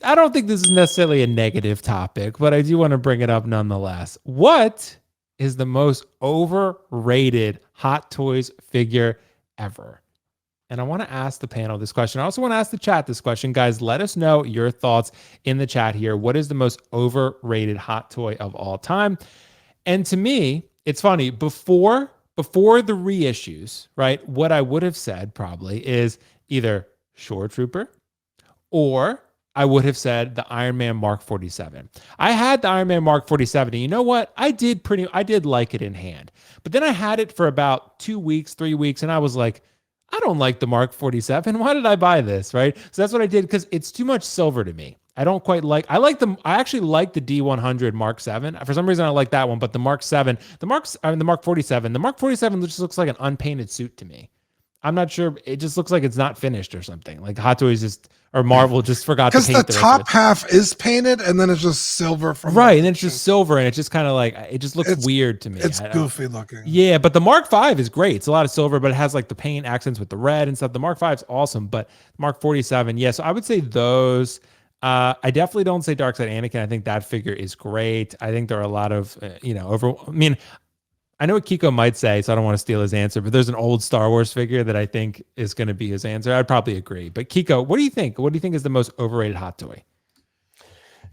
I don't think this is necessarily a negative topic, but I do want to bring it up nonetheless. What is the most overrated Hot Toys figure ever? And I want to ask the panel this question. I also want to ask the chat this question. Guys, let us know your thoughts in the chat here. What is the most overrated hot toy of all time? And to me, it's funny, before the reissues, right? What I would have said probably is either Shore Trooper, or I would have said the Iron Man Mark 47. I had the Iron Man Mark 47, and you know what? I did like it in hand. But then I had it for about 2 weeks, 3 weeks, and I was like, I don't like the Mark 47. Why did I buy this? Right? So that's what I did, because it's too much silver to me. I don't quite like. I actually like the D100 Mark 7. For some reason, I like that one. But the Mark 7, the Mark 47, the Mark 47 just looks like an unpainted suit to me. I'm not sure. It just looks like it's not finished or something. Like Hot Toys just, or Marvel just forgot to paint the top half is painted and then it's just silver from right, and then it's just silver, and it's just kind of like, it just looks weird to me. It's goofy looking. Yeah, but the Mark V is great. It's a lot of silver, but it has like the paint accents with the red and stuff. The Mark V is awesome, but Mark 47, yeah. So I would say those. I definitely don't say Darkseid Anakin. I think that figure is great. I think there are a lot of I mean, I know what Kiko might say, so I don't want to steal his answer, but there's an old Star Wars figure that I think is going to be his answer. I'd probably agree. But Kiko, what do you think? What do you think is the most overrated hot toy?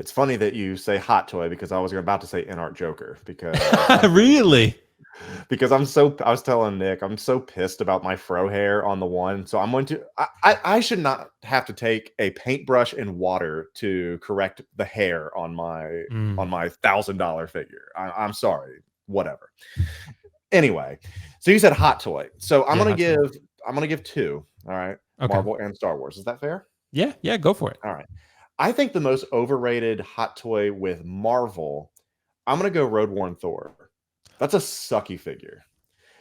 It's funny that you say hot toy, because I was about to say in-art Joker, because really? Because I was telling Nick, I'm so pissed about my fro hair on the one. So I'm going to, I should not have to take a paintbrush and water to correct the hair on my $1,000 figure. I'm sorry, whatever. Anyway, so you said hot toy. So I'm going to give two. All right. Okay. Marvel and Star Wars. Is that fair? Yeah, go for it. All right. I think the most overrated hot toy with Marvel, I'm going to go Road Worn Thor. That's a sucky figure.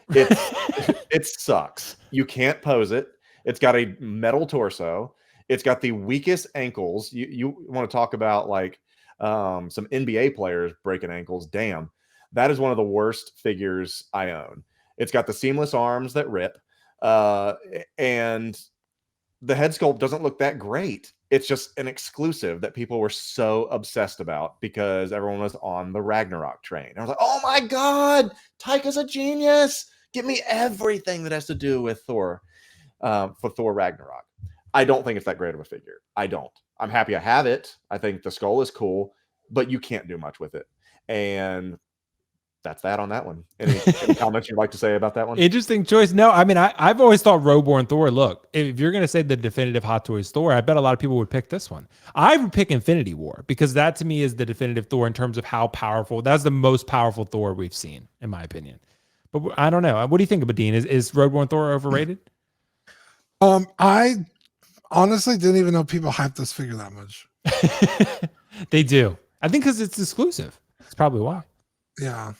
It sucks. You can't pose it. It's got a metal torso. It's got the weakest ankles. You want to talk about like some NBA players breaking ankles? Damn, that is one of the worst figures I own. It's got the seamless arms that rip, and the head sculpt doesn't look that great. It's just an exclusive that people were so obsessed about because everyone was on the Ragnarok train. I was like, oh my God, Taika's a genius. Give me everything that has to do with Thor, for Thor Ragnarok. I don't think it's that great of a figure. I don't. I'm happy I have it. I think the skull is cool, but you can't do much with it. And that's that on that one. Any comments you'd like to say about that one? Interesting choice. No, I mean, I've always thought Road Worn Thor. Look, if you're going to say the definitive Hot Toys Thor, I bet a lot of people would pick this one. I would pick Infinity War, because that to me is the definitive Thor in terms of how powerful. That's the most powerful Thor we've seen, in my opinion. But I don't know. What do you think, Dean? Is Road Worn Thor overrated? I honestly didn't even know people hype this figure that much. They do. I think because it's exclusive. That's probably why. Yeah.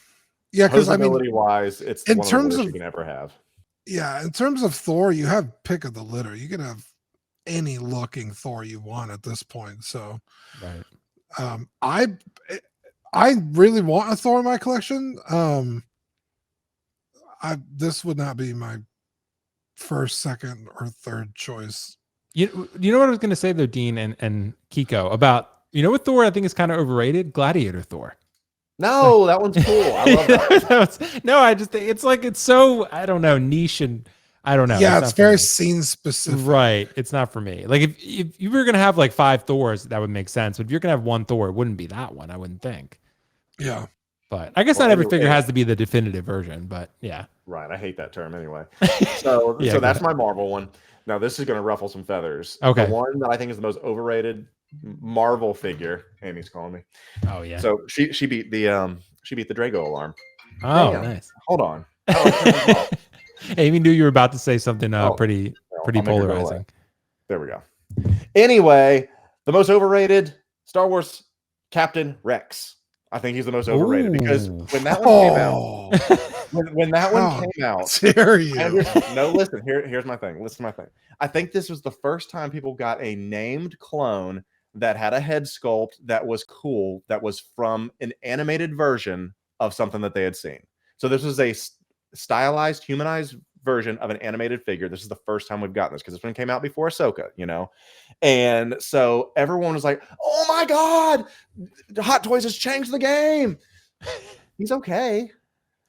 Yeah, because I mean, wise, it's in one terms of the worst you can ever have. Yeah, in terms of Thor, you have pick of the litter. You can have any looking Thor you want at this point. So, right. I really want a Thor in my collection. This would not be my first, second, or third choice. You know what I was going to say though, Dean and Kiko, about, you know what Thor I think is kind of overrated? Gladiator Thor. No, that one's cool. I love that. No, I just think it's so, I don't know, niche, and I don't know. Yeah, it's very scene specific. Right. It's not for me. Like if you were going to have like 5 Thors, that would make sense. But if you're going to have one Thor, it wouldn't be that one, I wouldn't think. Yeah. But I guess not every figure has to be the definitive version, but yeah. Right. I hate that term anyway. So that's my Marvel one. Now this is going to ruffle some feathers. Okay. The one that I think is the most overrated Marvel figure. Amy's calling me. Oh yeah. So she beat the Drago alarm. Oh, nice. Hold on. Amy knew you were about to say something pretty polarizing. There we go. Anyway, the most overrated Star Wars Captain Rex. I think he's the most overrated because when that one came out, when that one came out, no, listen, here's my thing. Listen to my thing. I think this was the first time people got a named clone that had a head sculpt that was cool, that was from an animated version of something that they had seen. So this was a stylized, humanized version of an animated figure. This is the first time we've gotten this because this one came out before Ahsoka, you know? And so everyone was like, oh my God, Hot Toys has changed the game. He's okay.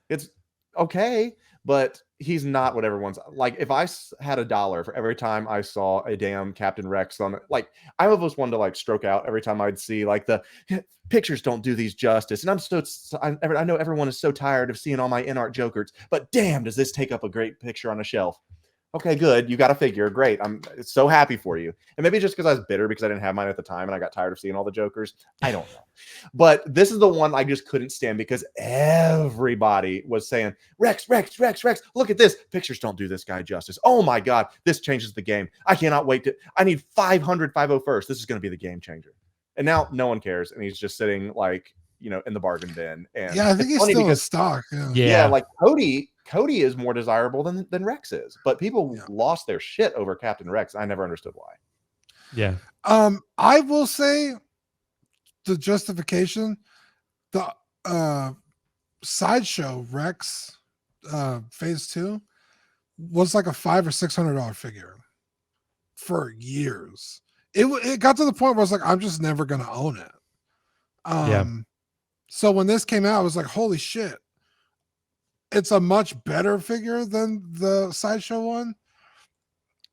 It's okay, but he's not what everyone's like. If I had $1 for every time I saw a damn Captain Rex on, like, I almost wanted to like stroke out every time I'd see like the pictures don't do these justice. And I know everyone is so tired of seeing all my in-art Jokers, but damn, does this take up a great picture on a shelf? Okay, good. You got a figure. Great. I'm so happy for you. And maybe just because I was bitter because I didn't have mine at the time and I got tired of seeing all the Jokers. I don't know. But this is the one I just couldn't stand because everybody was saying, Rex, Rex, Rex, Rex, look at this. Pictures don't do this guy justice. Oh my God, this changes the game. I cannot wait I need 501st. This is going to be the game changer. And now no one cares. And he's just sitting like, you know, in the bargain bin. And yeah, I think he's still in stock. Yeah, like Cody is more desirable than Rex is, but people lost their shit over Captain Rex. I never understood why. Yeah. I will say the justification, the Sideshow Rex phase 2 was like a $500 or $600 figure for years. It got to the point where I was like, I'm just never gonna own it. So when this came out, I was like, holy shit. It's a much better figure than the Sideshow one.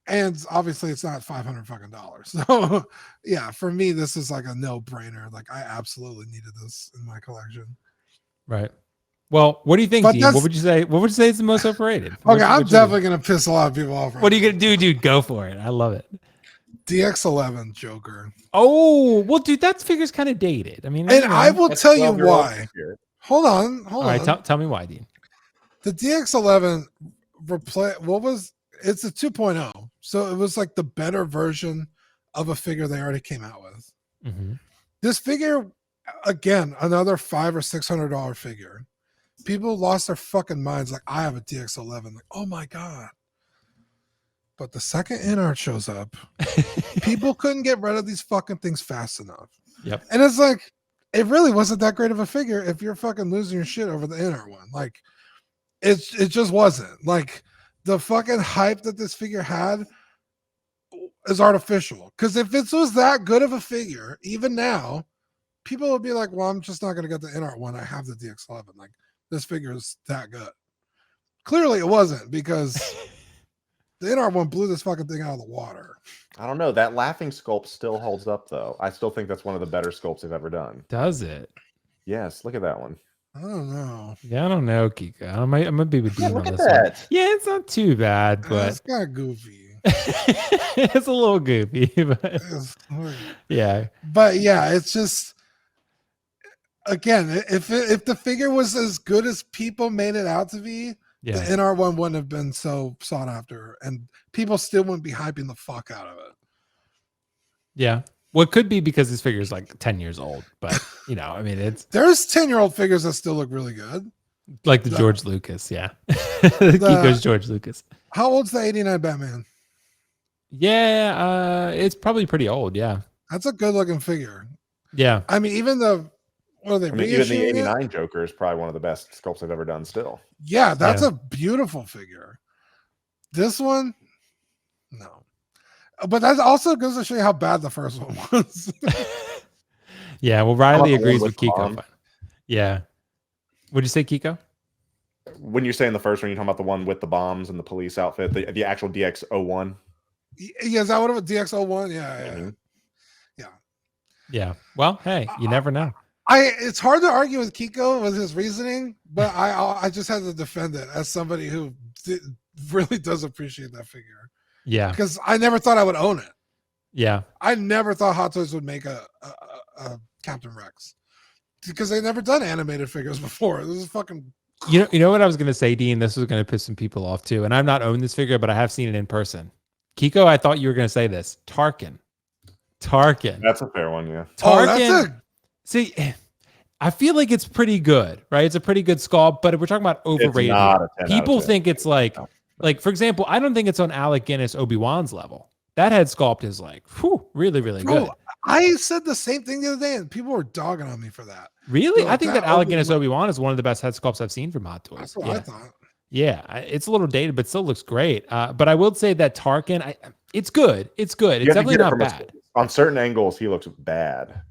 And obviously it's not $500 fucking dollars. So yeah, for me, this is like a no-brainer. Like I absolutely needed this in my collection. Right. Well, what do you think, Dean? What would you say? What would you say is the most overrated? Okay, I'm definitely gonna piss a lot of people off. What are you gonna do, dude? Go for it. I love it. DX11 Joker. Oh, well, dude, that figure's kind of dated. I mean, and I will tell you why. Hold on. All right, tell me why, Dean. The DX11 it's a 2.0. So it was like the better version of a figure they already came out with. Mm-hmm. This figure, again, another $500 or $600 figure. People lost their fucking minds. Like, I have a DX11. Like, oh my God. But the second in-art shows up, people couldn't get rid of these fucking things fast enough. Yep. And it's like, it really wasn't that great of a figure if you're fucking losing your shit over the in-art one. Like, it just wasn't. Like, the fucking hype that this figure had is artificial. Because if it was that good of a figure, even now, people would be like, well, I'm just not going to get the in-art one. I have the DX11. Like, this figure is that good. Clearly it wasn't, because the in-art one blew this fucking thing out of the water. I don't know. That laughing sculpt still holds up, though. I still think that's one of the better sculpts they've ever done. Does it? Yes. Look at that one. I don't know. Yeah, I don't know, Kiko. I'm gonna be with Dean look on at this that. one. Yeah, it's not too bad, but it's kind of goofy. It's a little goofy, but yeah. But yeah, it's just, again, if the figure was as good as people made it out to be, the NR one wouldn't have been so sought after, and people still wouldn't be hyping the fuck out of it. Yeah. Well, it could be because this figure is like 10 years old, but you know, I mean, there's 10-year-old figures that still look really good, like the George Lucas. Yeah, Kiko's George Lucas. How old's the '89 Batman? Yeah, it's probably pretty old. Yeah, that's a good looking figure. Yeah, I mean, even even the '89 Joker is probably one of the best sculpts I've ever done. Still, yeah, that's a beautiful figure. This one, no. But that also goes to show you how bad the first one was. Yeah, well, Riley agrees with Kiko. Yeah. Would you say, Kiko? When you're saying the first one, you're talking about the one with the bombs and the police outfit, the actual DX01? Yeah, is that what it was? DX01? Yeah. Well, hey, you never know. It's hard to argue with Kiko with his reasoning, but I just had to defend it as somebody who really does appreciate that figure. Yeah, because I never thought I would own it. Yeah, I never thought Hot Toys would make a Captain Rex, because they've never done animated figures before. This is fucking. You know what I was gonna say, Dean? This was gonna piss some people off too, and I've not owned this figure, but I have seen it in person. Kiko, I thought you were gonna say this. Tarkin. That's a fair one, yeah. Tarkin. See, I feel like it's pretty good, right? It's a pretty good sculpt, but if we're talking about overrated, people think it's like, for example, I don't think it's on Alec Guinness Obi-Wan's level. That head sculpt is like, whew, really, really good. I said the same thing the other day, and people were dogging on me for that. Really? I think that Alec Guinness Obi-Wan is one of the best head sculpts I've seen from Hot Toys. That's what I thought. Yeah, it's a little dated, but still looks great. But I will say that Tarkin, it's good. It's good. You It's have to definitely get it not from bad. on certain angles. He looks bad.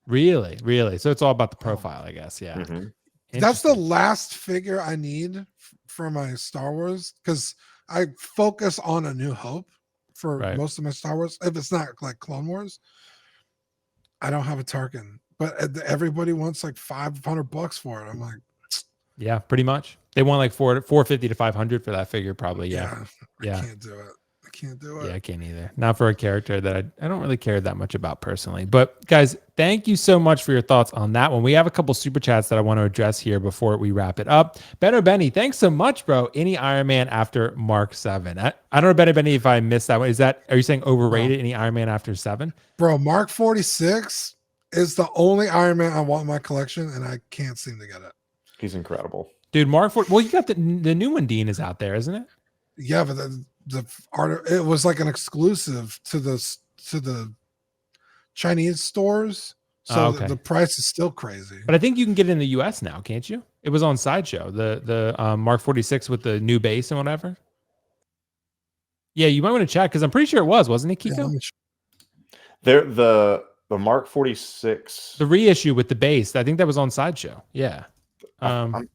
Really, really. So it's all about the profile, I guess. Yeah. Mhm. That's the Interesting. last figure I need for my Star Wars because I focus on A New Hope for Right. most of my Star Wars. If it's not like Clone Wars, I don't have a Tarkin, but everybody wants like $500 for it. I'm like, Yeah, pretty much. They want like 450 to 500 for that figure, probably. Yeah. yeah, I Yeah. can't do it. I can't do it. Yeah, I can't either. Not for a character that I don't really care that much about personally. But guys, thank you so much for your thoughts on that one. We have a couple super chats that I want to address here before we wrap it up. Benno Benny, thanks so much, bro. Any Iron Man after Mark 7? I don't know, Benno Benny, if I missed that one. Are you saying overrated? Any Iron Man after 7? Bro, Mark 46 is the only Iron Man I want in my collection, and I can't seem to get it. He's incredible. Dude, Mark 40, well, you got the new one, Dean, is out there, isn't it? Yeah, but the art, it was like an exclusive to the Chinese stores, so Oh, okay. the price is still crazy. But I think you can get it in the US now, can't you? It was on Sideshow, the Mark 46 with the new base and whatever. Yeah, you might want to check because I'm pretty sure it wasn't it, Kiko? There, the Mark 46. The reissue with the base. I think that was on Sideshow. Yeah. I'm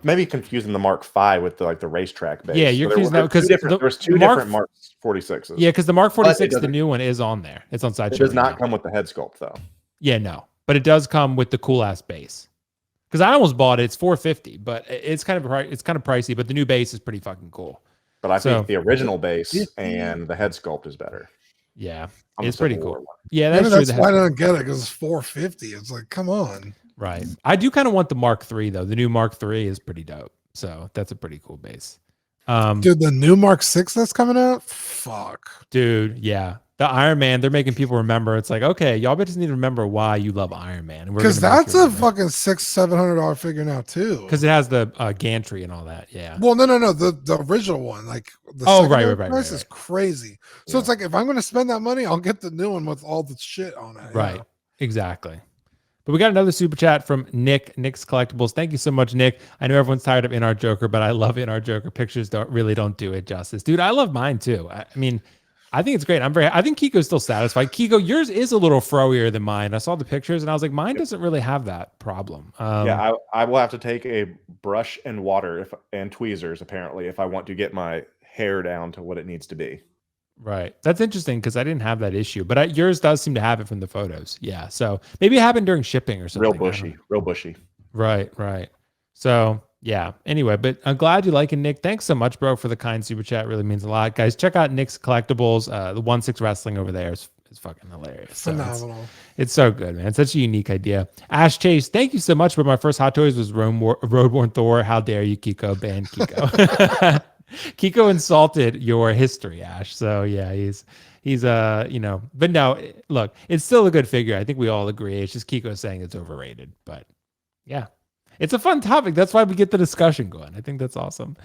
maybe confusing the Mark 5 with the racetrack base. Yeah, you're confusing that because there's two different Mark 46s. Yeah, because the Mark 46, the new one, is on there. It's on Sideshow. It does not come with the head sculpt though. Yeah, no, but it does come with the cool ass base. Because I almost bought it. It's $450, but it's kind of pricey. But the new base is pretty fucking cool. But I think the original base and the head sculpt is better. Yeah, it's pretty cool. Yeah, that's true. That's why I don't get it because it's $450. It's like, come on. Right. I do kind of want the Mark III though. The new Mark III is pretty dope. So that's a pretty cool base. Dude, the new Mark 6 that's coming out, fuck. Dude, yeah. The Iron Man, they're making people remember. It's like, okay, y'all bitches need to remember why you love Iron Man. Because that's a fucking $600-700 figure now too. Because it has the gantry and all that. Yeah. Well, no. The original one, like the price is crazy. So it's like if I'm going to spend that money, I'll get the new one with all the shit on it. Right. Exactly. But we got another super chat from Nick's Collectibles. Thank you so much, Nick. I know everyone's tired of In Our Joker, but I love In Our Joker. Pictures don't do it justice. Dude, I love mine too. I mean, I think it's great. I think Kiko's still satisfied. Kiko, yours is a little froier than mine. I saw the pictures and I was like, mine doesn't really have that problem. Yeah, I will have to take a brush and water and tweezers, apparently, if I want to get my hair down to what it needs to be. Right. That's interesting because I didn't have that issue, but yours does seem to have it from the photos. Yeah. So maybe it happened during shipping or something. Real bushy. Right. So yeah. Anyway, but I'm glad you like it, Nick. Thanks so much, bro, for the kind super chat. Really means a lot. Guys, check out Nick's Collectibles. The 1/6 Wrestling over there is fucking hilarious. Phenomenal. So it's so good, man. It's such a unique idea. Ash Chase, thank you so much. But my first Hot Toys was Roadworn Thor. How dare you, Kiko? Ban Kiko. Kiko insulted your history, Ash. So yeah, he's but no, look, it's still a good figure. I think we all agree. It's just Kiko saying it's overrated. But yeah, it's a fun topic. That's why we get the discussion going. I think that's awesome.